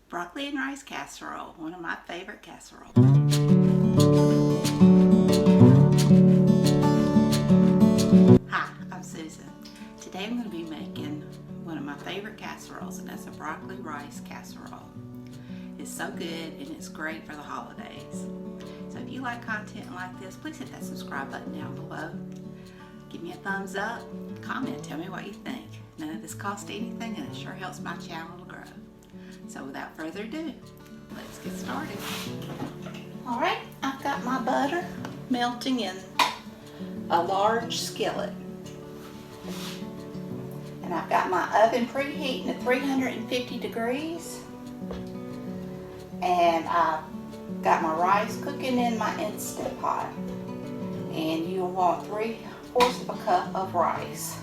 broccoli and rice casserole, one of my favorite casseroles. Hi, I'm Susan. Today I'm going to be making one of my favorite casseroles, and that's a broccoli rice casserole. It's so good and it's great for the holidays. So if you like content like this, please hit that subscribe button down below. Give me a thumbs up, comment, tell me what you think. None of this costs anything and it sure helps my channel to grow. So without further ado, let's get started. Alright, I've got my butter melting in a large skillet. And I've got my oven preheating at 350 degrees. And I've got my rice cooking in my Instant Pot. And you'll want 3/4 of a cup of rice.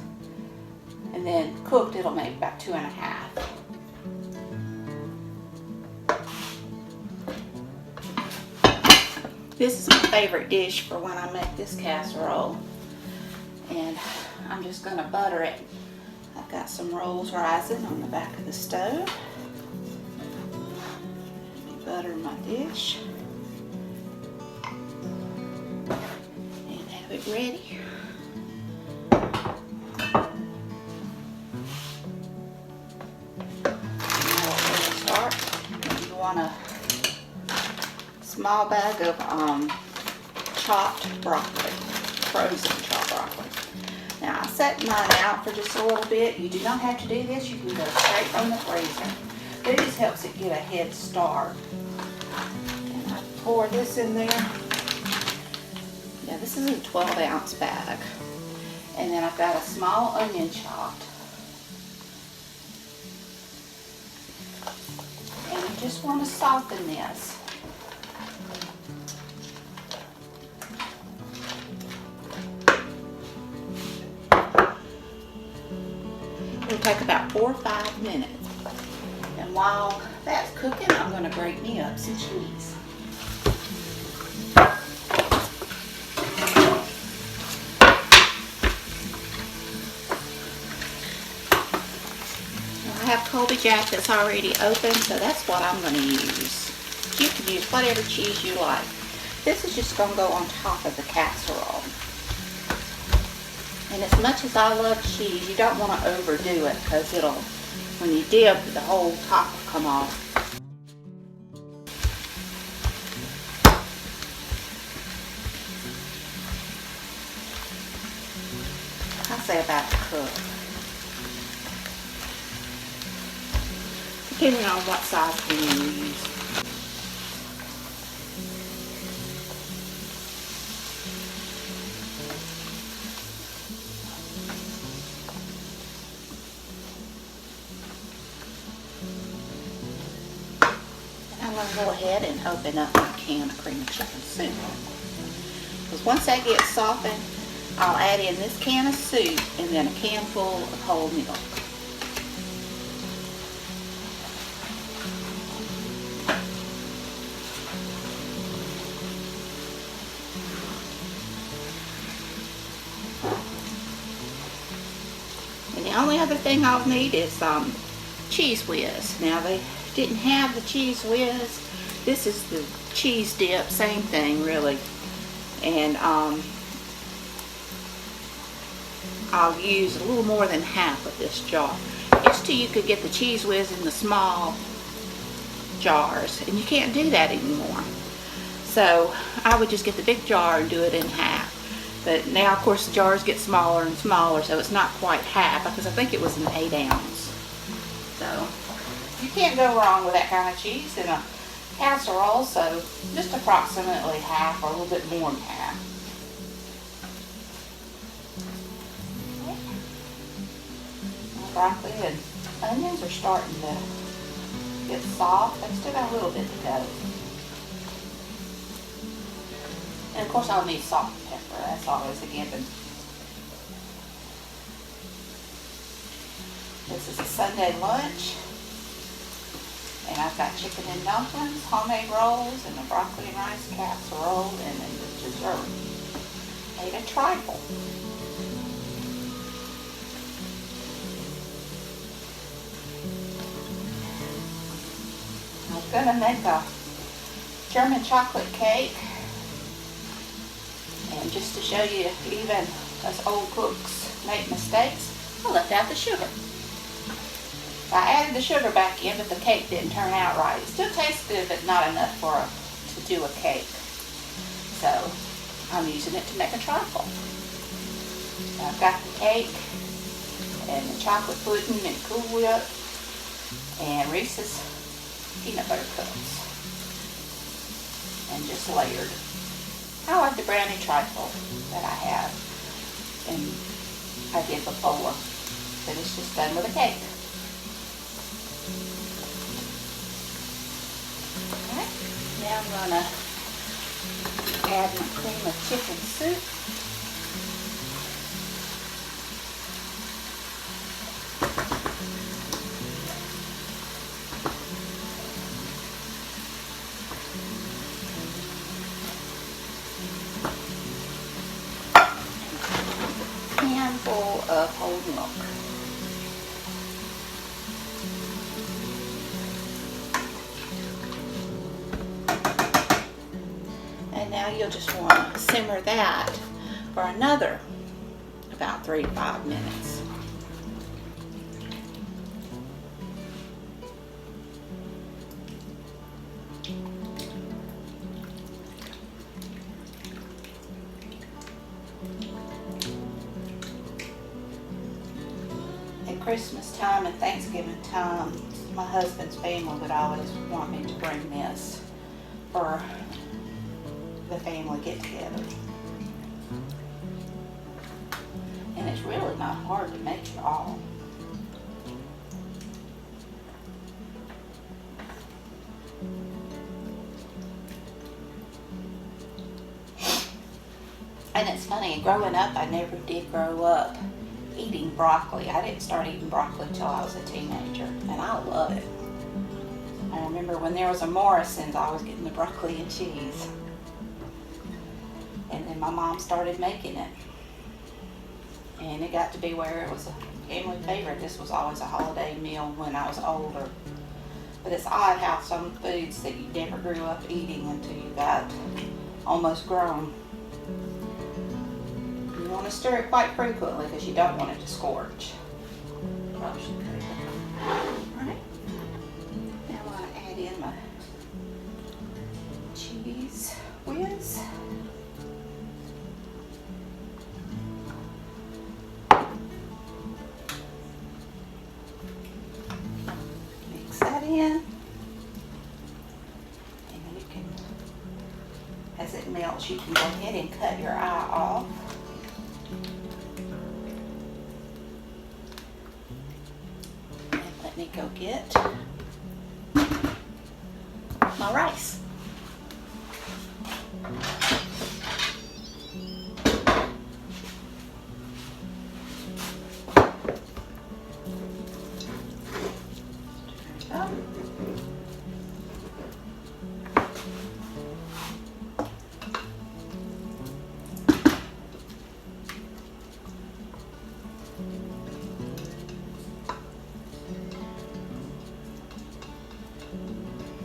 And then cooked, it'll make about 2 1/2. This is my favorite dish for when I make this casserole. And I'm just going to butter it. I've got some rolls rising on the back of the stove. Butter my dish. And have it ready. Now we're going to start. You want a small bag of chopped broccoli, frozen chopped broccoli. Now I set mine out for just a little bit. You do not have to do this. You can go straight from the freezer. It just helps it get a head start. And I pour this in there. Now this is a 12-ounce bag. And then I've got a small onion chopped. And you just want to soften this. It'll take about 4 or 5 minutes. And while that's cooking, I'm going to grate me up some cheese. I have Colby Jack that's already open, so that's what I'm going to use. You can use whatever cheese you like. This is just going to go on top of the casserole. And as much as I love cheese, you don't want to overdo it because it'll, when you dip, the whole top will come off. I say about a cup. Depending on what size can you use. I'm going to go ahead and open up my can of cream of chicken soup. Because once that gets softened, I'll add in this can of soup and then a can full of whole milk. And the only other thing I'll need is Cheez Whiz. Now they didn't have the Cheez Whiz. This is the cheese dip, same thing really. And I'll use a little more than half of this jar. Used to you could get the Cheez Whiz in the small jars, and you can't do that anymore. So I would just get the big jar and do it in half. But now of course the jars get smaller and smaller, so it's not quite half, because I think it was an 8 ounce. So you can't go wrong with that kind of cheese in a casserole, so just approximately half or a little bit more than half. Okay. My broccoli and onions are starting to get soft. I've still got a little bit to go. And of course I'll need salt and pepper, that's always a given. This is a Sunday lunch. And I've got chicken and dumplings, homemade rolls, and a broccoli and rice casserole, and then the dessert. Made a trifle. I'm gonna make a German chocolate cake, and just to show you even us old cooks make mistakes, I left out the sugar. I added the sugar back in, but the cake didn't turn out right. It still tastes good, but not enough to do a cake. So I'm using it to make a trifle. So I've got the cake and the chocolate pudding and Cool Whip and Reese's peanut butter cups, and just layered. I like the brownie trifle that I have, and I did before, but it's just done with a cake. Alright, now I'm going to add my cream of chicken soup. Handful of whole milk. And now you'll just want to simmer that for another about 3 to 5 minutes. Christmas time and Thanksgiving time, my husband's family would always want me to bring this for the family get together. And it's really not hard to make it all. And it's funny, growing up, I never did grow up eating broccoli. I didn't start eating broccoli until I was a teenager, and I love it. I remember when there was a Morrison's, I was getting the broccoli and cheese. And then my mom started making it. And it got to be where it was a family favorite. This was always a holiday meal when I was older. But it's odd how some foods that you never grew up eating until you got almost grown. You want to stir it quite frequently because you don't want it to scorch. Alright, now I want to add in my Cheez Whiz. Mix that in. And you can, as it melts, you can go ahead and cut your eye off. Let me go get my rice.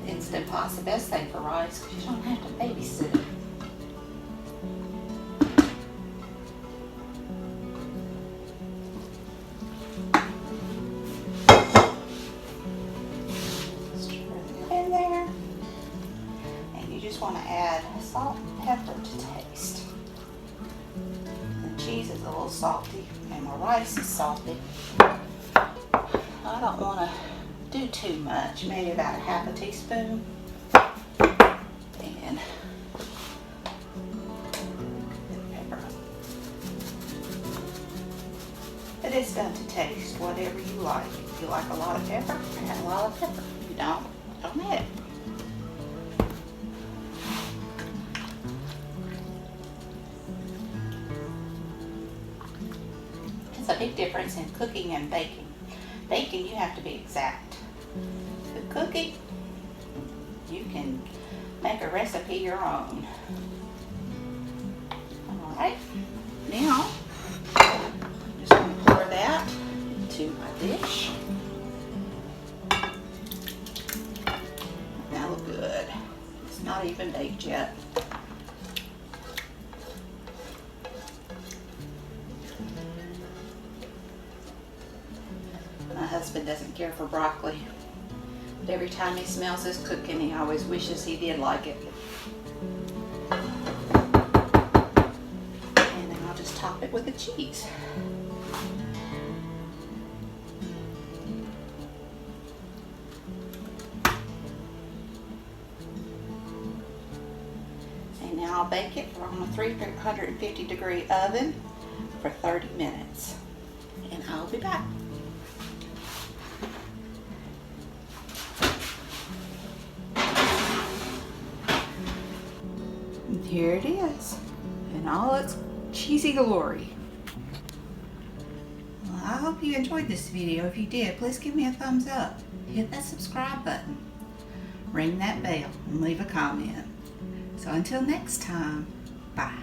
Instant pot's the best thing for rice because you don't have to babysit it. Stir that in there. And you just want to add salt and pepper to taste. The cheese is a little salty and my rice is salty. I don't want to do too much, maybe about 1/2 teaspoon. And pepper. It is done to taste, whatever you like. If you like a lot of pepper, add a lot of pepper. If you don't add it. There's a big difference in cooking and baking. Baking, you have to be exact. But cooking, you can make a recipe your own. Alright, now I'm just going to pour that into my dish. not even baked yet. My husband doesn't care for broccoli, but every time he smells this cooking, he always wishes he did like it. And then I'll just top it with the cheese. And now I'll bake it on a 350 degree oven for 30 minutes. And I'll be back. And here it is in all its cheesy glory. Well, I hope you enjoyed this video. If you did, please give me a thumbs up. Hit that subscribe button. Ring that bell and leave a comment. So until next time, bye.